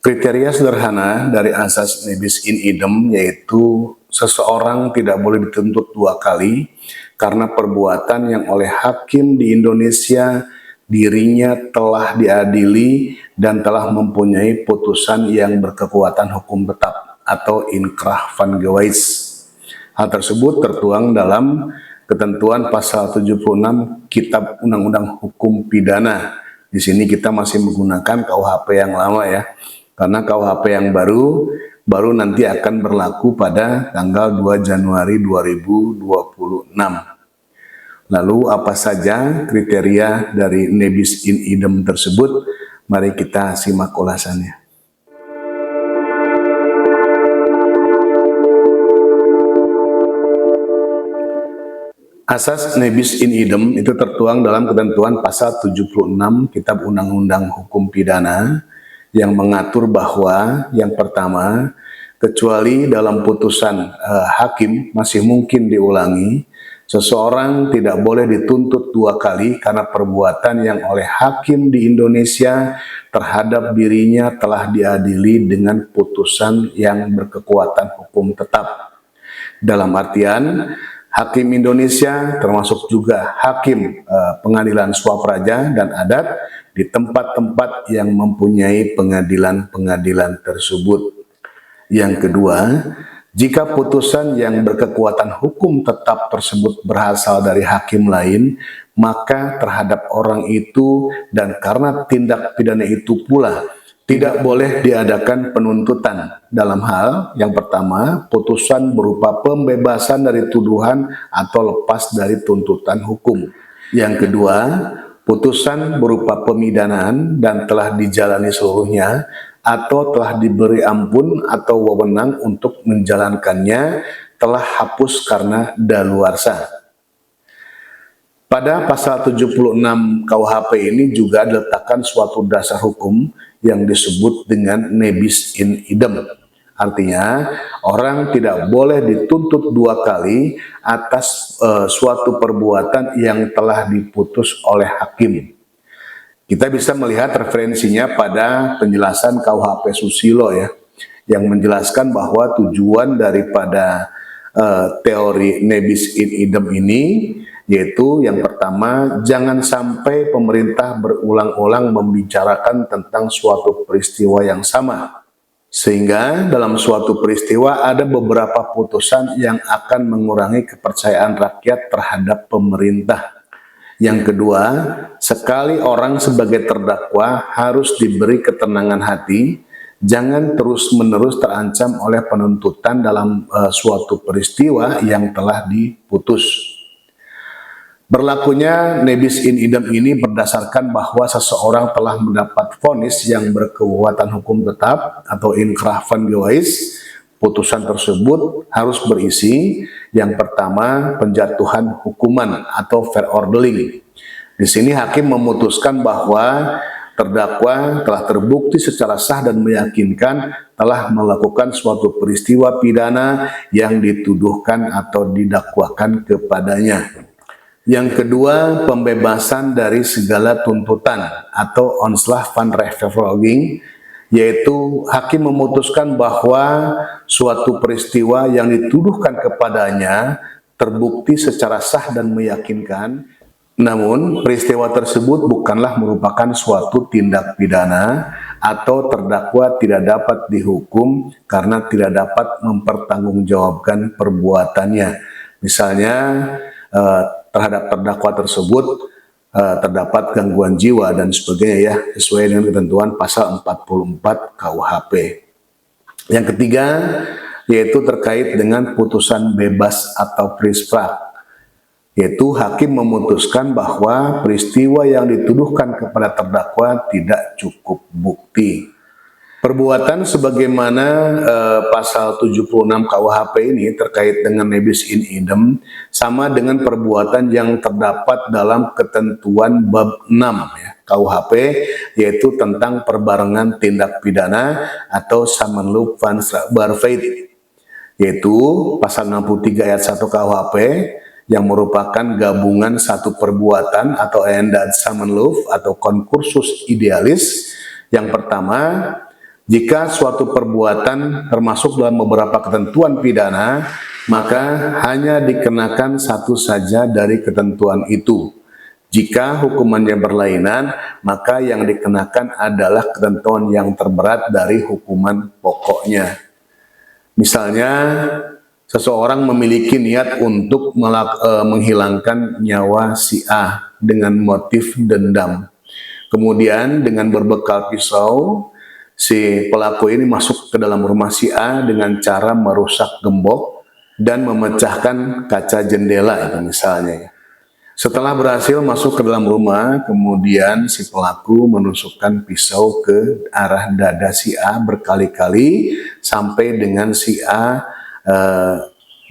Kriteria sederhana dari asas nebis in idem yaitu seseorang tidak boleh dituntut dua kali karena perbuatan yang oleh hakim di Indonesia dirinya telah diadili dan telah mempunyai putusan yang berkekuatan hukum tetap atau inkrah van gewis. Hal tersebut tertuang dalam ketentuan pasal 76 Kitab Undang-Undang Hukum Pidana. Di sini kita masih menggunakan KUHP yang lama ya. Karena KUHP yang baru nanti akan berlaku pada tanggal 2 Januari 2026. Lalu apa saja kriteria dari nebis in idem tersebut? Mari kita simak ulasannya. Asas nebis in idem itu tertuang dalam ketentuan pasal 76 Kitab Undang-Undang Hukum Pidana yang mengatur bahwa yang pertama, kecuali dalam putusan hakim masih mungkin diulangi, seseorang tidak boleh dituntut dua kali karena perbuatan yang oleh hakim di Indonesia terhadap dirinya telah diadili dengan putusan yang berkekuatan hukum tetap. Dalam artian, hakim Indonesia termasuk juga hakim pengadilan swapraja dan adat di tempat-tempat yang mempunyai pengadilan-pengadilan tersebut. Yang kedua, jika putusan yang berkekuatan hukum tetap tersebut berasal dari hakim lain, maka terhadap orang itu dan karena tindak pidana itu pula tidak boleh diadakan penuntutan. Dalam hal yang pertama, putusan berupa pembebasan dari tuduhan atau lepas dari tuntutan hukum. Yang kedua, putusan berupa pemidanaan dan telah dijalani seluruhnya atau telah diberi ampun atau wewenang untuk menjalankannya telah hapus karena daluarsa. Pada pasal 76 KUHP ini juga diletakkan suatu dasar hukum yang disebut dengan nebis in idem. Artinya, orang tidak boleh dituntut dua kali atas suatu perbuatan yang telah diputus oleh hakim. Kita bisa melihat referensinya pada penjelasan KUHP Susilo ya, yang menjelaskan bahwa tujuan daripada teori nebis in idem ini yaitu yang pertama, jangan sampai pemerintah berulang-ulang membicarakan tentang suatu peristiwa yang sama. Sehingga dalam suatu peristiwa ada beberapa putusan yang akan mengurangi kepercayaan rakyat terhadap pemerintah. Yang kedua, sekali orang sebagai terdakwa harus diberi ketenangan hati, jangan terus-menerus terancam oleh penuntutan dalam suatu peristiwa yang telah diputus. Berlakunya nebis in idem ini berdasarkan bahwa seseorang telah mendapat vonis yang berkekuatan hukum tetap atau inkrah van gewis. Putusan tersebut harus berisi yang pertama penjatuhan hukuman atau verordeling. Di sini hakim memutuskan bahwa terdakwa telah terbukti secara sah dan meyakinkan telah melakukan suatu peristiwa pidana yang dituduhkan atau didakwakan kepadanya. Yang kedua, pembebasan dari segala tuntutan atau ontslag van rechtvervolging, yaitu hakim memutuskan bahwa suatu peristiwa yang dituduhkan kepadanya terbukti secara sah dan meyakinkan, namun peristiwa tersebut bukanlah merupakan suatu tindak pidana atau terdakwa tidak dapat dihukum karena tidak dapat mempertanggungjawabkan perbuatannya. Misalnya, terhadap terdakwa tersebut terdapat gangguan jiwa dan sebagainya ya, sesuai dengan ketentuan pasal 44 KUHP. Yang ketiga yaitu terkait dengan putusan bebas atau prisprak, yaitu hakim memutuskan bahwa peristiwa yang dituduhkan kepada terdakwa tidak cukup bukti. Perbuatan sebagaimana pasal 76 KUHP ini terkait dengan nebis in idem sama dengan perbuatan yang terdapat dalam ketentuan bab 6 ya, KUHP, yaitu tentang perbarengan tindak pidana atau samenloop van strafbaarheid, yaitu pasal 63 ayat 1 KUHP yang merupakan gabungan satu perbuatan atau eendaad samenloop atau konkursus idealis. Yang pertama, Jika suatu perbuatan termasuk dalam beberapa ketentuan pidana, maka hanya dikenakan satu saja dari ketentuan itu. Jika hukumannya berlainan, maka yang dikenakan adalah ketentuan yang terberat dari hukuman pokoknya. Misalnya, seseorang memiliki niat untuk menghilangkan nyawa si A dengan motif dendam. Kemudian dengan berbekal pisau, si pelaku ini masuk ke dalam rumah si A dengan cara merusak gembok dan memecahkan kaca jendela itu misalnya. Setelah berhasil masuk ke dalam rumah, kemudian si pelaku menusukkan pisau ke arah dada si A berkali-kali sampai dengan si A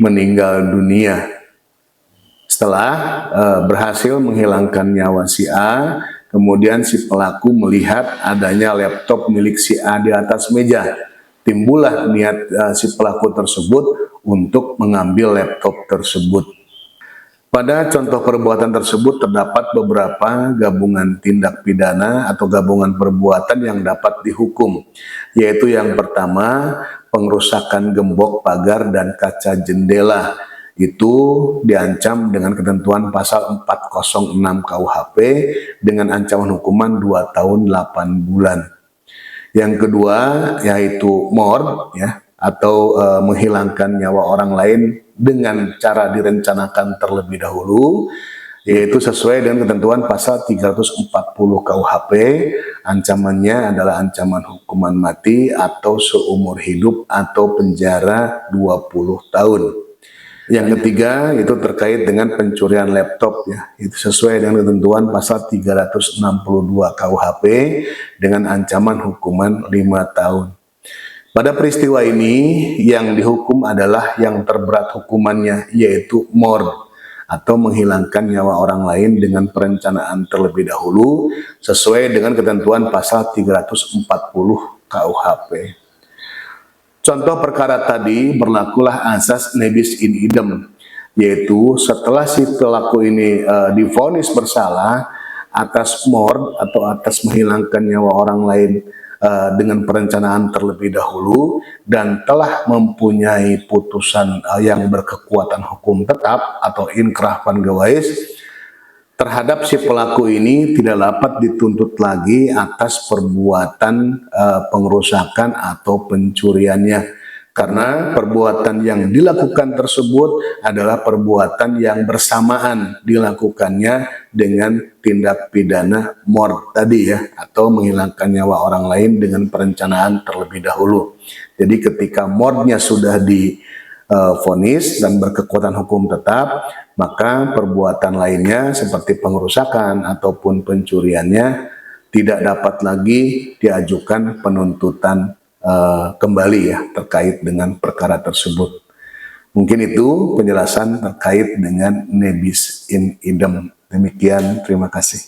meninggal dunia. Setelah berhasil menghilangkan nyawa si A, kemudian si pelaku melihat adanya laptop milik si A di atas meja. Timbullah niat si pelaku tersebut untuk mengambil laptop tersebut. Pada contoh perbuatan tersebut terdapat beberapa gabungan tindak pidana atau gabungan perbuatan yang dapat dihukum, yaitu yang pertama, pengrusakan gembok, pagar, dan kaca jendela. Itu diancam dengan ketentuan pasal 406 KUHP dengan ancaman hukuman 2 tahun 8 bulan. Yang kedua yaitu mord, ya, atau menghilangkan nyawa orang lain dengan cara direncanakan terlebih dahulu, yaitu sesuai dengan ketentuan pasal 340 KUHP, ancamannya adalah ancaman hukuman mati atau seumur hidup atau penjara 20 tahun. Yang ketiga itu terkait dengan pencurian laptop, ya, itu sesuai dengan ketentuan pasal 362 KUHP dengan ancaman hukuman 5 tahun. Pada peristiwa ini yang dihukum adalah yang terberat hukumannya, yaitu mord atau menghilangkan nyawa orang lain dengan perencanaan terlebih dahulu sesuai dengan ketentuan pasal 340 KUHP. Contoh perkara tadi berlakulah asas nebis in idem, yaitu setelah si pelaku ini divonis bersalah atas mord atau atas menghilangkan nyawa orang lain dengan perencanaan terlebih dahulu dan telah mempunyai putusan yang berkekuatan hukum tetap atau inkrah van gewais, terhadap si pelaku ini tidak dapat dituntut lagi atas perbuatan pengerusakan atau pencuriannya, karena perbuatan yang dilakukan tersebut adalah perbuatan yang bersamaan dilakukannya dengan tindak pidana mord tadi, ya, atau menghilangkan nyawa orang lain dengan perencanaan terlebih dahulu. Jadi ketika mordnya sudah divonis dan berkekuatan hukum tetap, maka perbuatan lainnya seperti pengerusakan ataupun pencuriannya tidak dapat lagi diajukan penuntutan kembali, ya, terkait dengan perkara tersebut. Mungkin itu penjelasan terkait dengan nebis in idem. Demikian, terima kasih.